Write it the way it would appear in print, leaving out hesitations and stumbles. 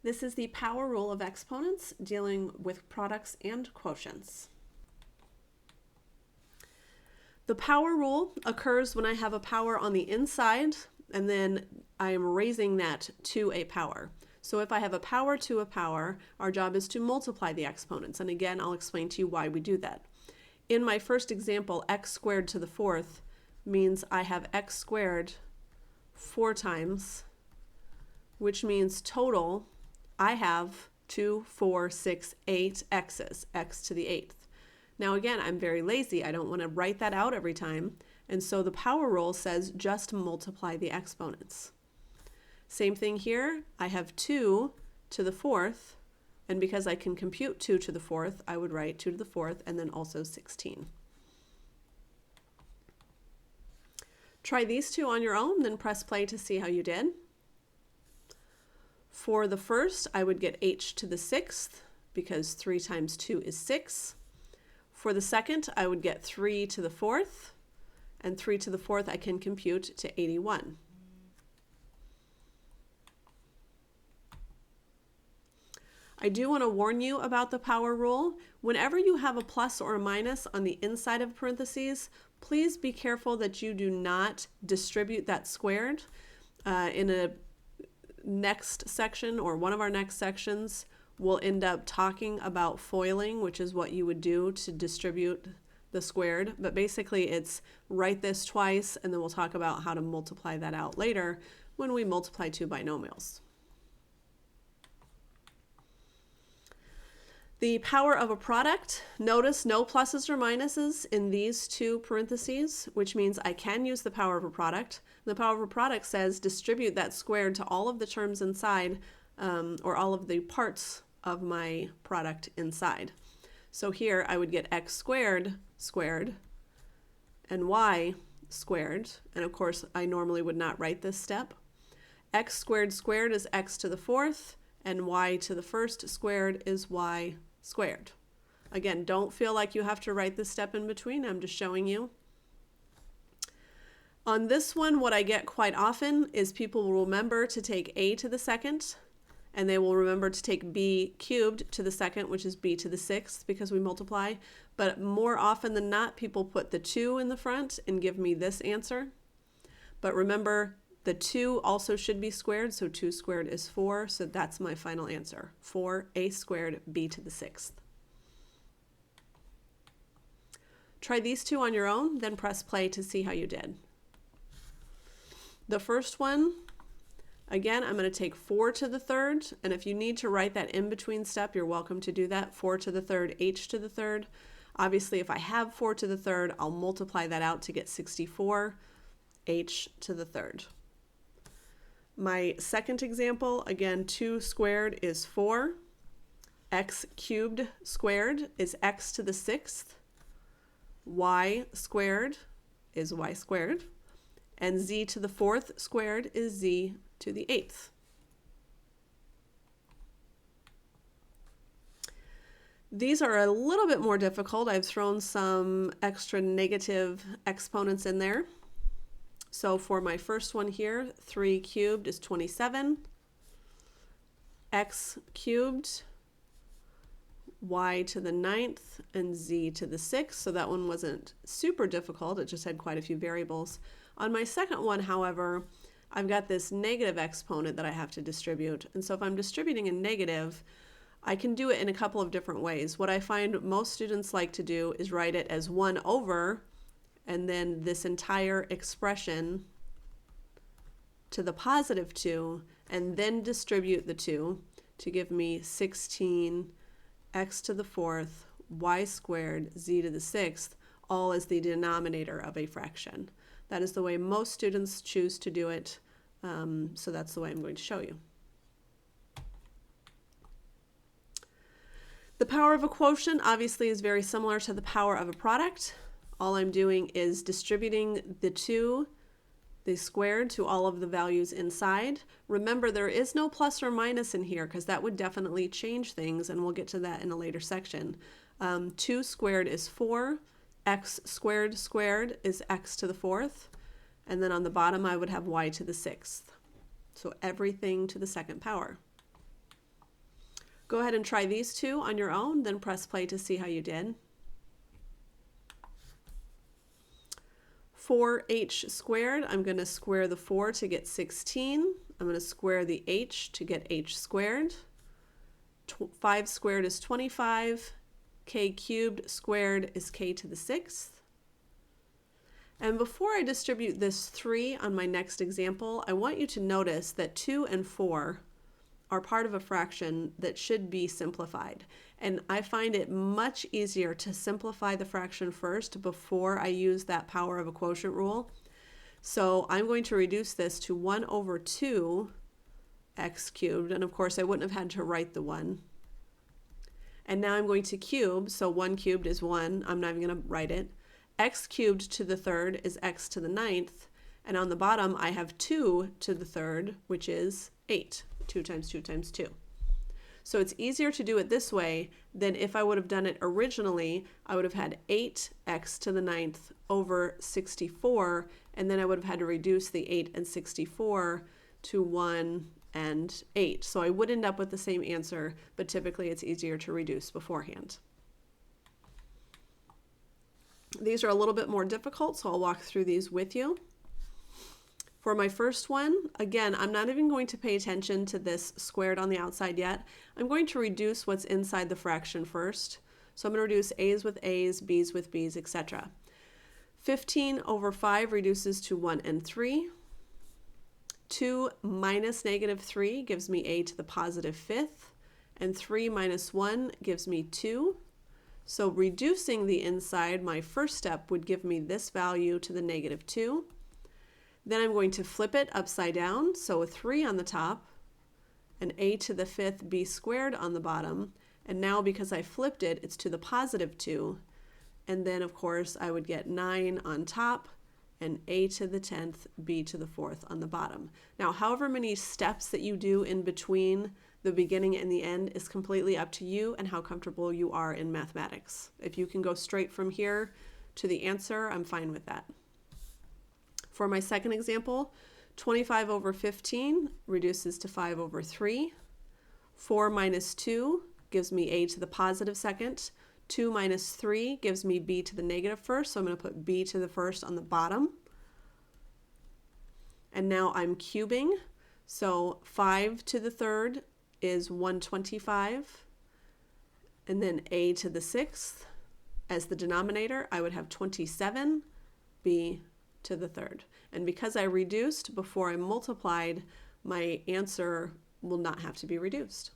This is the power rule of exponents dealing with products and quotients. The power rule occurs when I have a power on the inside and then I am raising that to a power. So if I have a power to a power, our job is to multiply the exponents. And again, I'll explain to you why we do that. In my first example, x squared to the fourth means I have x squared 4 times, which means total I have 2, 4, 6, 8 x's, x to the 8th. Now again, I'm very lazy. I don't want to write that out every time. And so the power rule says just multiply the exponents. Same thing here. I have 2 to the fourth. And because I can compute 2 to the fourth, I would write 2 to the fourth and then also 16. Try these two on your own, then press play to see how you did. For the first, I would get h to the 6th because 3 times 2 is 6. For the second, I would get 3 to the 4th, and 3 to the 4th I can compute to 81. I do want to warn you about the power rule. Whenever you have a plus or a minus on the inside of parentheses, please be careful that you do not distribute that squared. In a next section, or one of our next sections, we'll end up talking about foiling, which is what you would do to distribute the squared. But basically it's write this twice, and then we'll talk about how to multiply that out later when we multiply two binomials. The power of a product, notice no pluses or minuses in these two parentheses, which means I can use the power of a product. The power of a product says distribute that squared to all of the terms inside, or all of the parts of my product inside. So here I would get x squared squared and y squared, and of course I normally would not write this step. X squared squared is x to the fourth, and y to the first squared is y squared. Again, don't feel like you have to write this step in between. I'm just showing you. On this one, what I get quite often is people will remember to take a to the second, and they will remember to take b cubed to the second, which is b to the 6th, because we multiply. But more often than not, people put the 2 in the front and give me this answer. But remember, the 2 also should be squared, so 2 squared is 4, so that's my final answer. 4a squared b to the 6th. Try these two on your own, then press play to see how you did. The first one, again, I'm going to take 4 to the third, and if you need to write that in-between step, you're welcome to do that. 4 to the third, h to the third. Obviously, if I have 4 to the third, I'll multiply that out to get 64, h to the third. My second example, again, 2 squared is 4. X cubed squared is x to the 6th. Y squared is y squared. And z to the 4th squared is z to the 8th. These are a little bit more difficult. I've thrown some extra negative exponents in there. So for my first one here, 3 cubed is 27. X cubed, y to the 9th, and z to the 6th. So that one wasn't super difficult. It just had quite a few variables. On my second one, however, I've got this negative exponent that I have to distribute. And so if I'm distributing a negative, I can do it in a couple of different ways. What I find most students like to do is write it as 1 over, and then this entire expression to the positive 2, and then distribute the 2 to give me 16 x to the 4th, y squared, z to the 6th, all as the denominator of a fraction. That is the way most students choose to do it, so that's the way I'm going to show you. The power of a quotient obviously is very similar to the power of a product. All I'm doing is distributing the squared to all of the values inside. Remember, there is no plus or minus in here because that would definitely change things, and we'll get to that in a later section. 2 squared is 4. X squared squared is x to the 4th. And then on the bottom, I would have y to the 6th. So everything to the second power. Go ahead and try these two on your own, then press play to see how you did. 4h squared, I'm going to square the 4 to get 16. I'm going to square the h to get h squared. 5 squared is 25. K cubed squared is k to the 6th. And before I distribute this 3 on my next example, I want you to notice that 2 and 4 are part of a fraction that should be simplified. And I find it much easier to simplify the fraction first before I use that power of a quotient rule. So I'm going to reduce this to 1 over 2 x cubed. And of course, I wouldn't have had to write the 1. And now I'm going to cube, so 1 cubed is 1. I'm not even going to write it. X cubed to the 3rd is x to the 9th. And on the bottom, I have 2 to the 3rd, which is 8. 2 times 2 times 2. So it's easier to do it this way than if I would have done it originally. I would have had 8x to the 9th over 64, and then I would have had to reduce the 8 and 64 to 1 and 8. So I would end up with the same answer, but typically it's easier to reduce beforehand. These are a little bit more difficult, so I'll walk through these with you. For my first one, again, I'm not even going to pay attention to this squared on the outside yet. I'm going to reduce what's inside the fraction first. So I'm going to reduce a's with a's, b's with b's, etc. 15 over 5 reduces to 1 and 3. 2 minus negative 3 gives me a to the positive 5th, and 3 minus 1 gives me 2. So reducing the inside, my first step would give me this value to the negative 2. Then I'm going to flip it upside down, so a 3 on the top, an a to the 5th b squared on the bottom, and now because I flipped it, it's to the positive 2. And then of course I would get 9 on top, and a to the 10th, b to the 4th on the bottom. Now, however many steps that you do in between the beginning and the end is completely up to you and how comfortable you are in mathematics. If you can go straight from here to the answer, I'm fine with that. For my second example, 25 over 15 reduces to 5 over 3. 4 minus 2 gives me a to the positive second. 2 minus 3 gives me b to the negative first, so I'm going to put b to the first on the bottom. And now I'm cubing, so 5 to the 3rd is 125, and then a to the 6th. As the denominator, I would have 27, b to the 3rd. And because I reduced before I multiplied, my answer will not have to be reduced.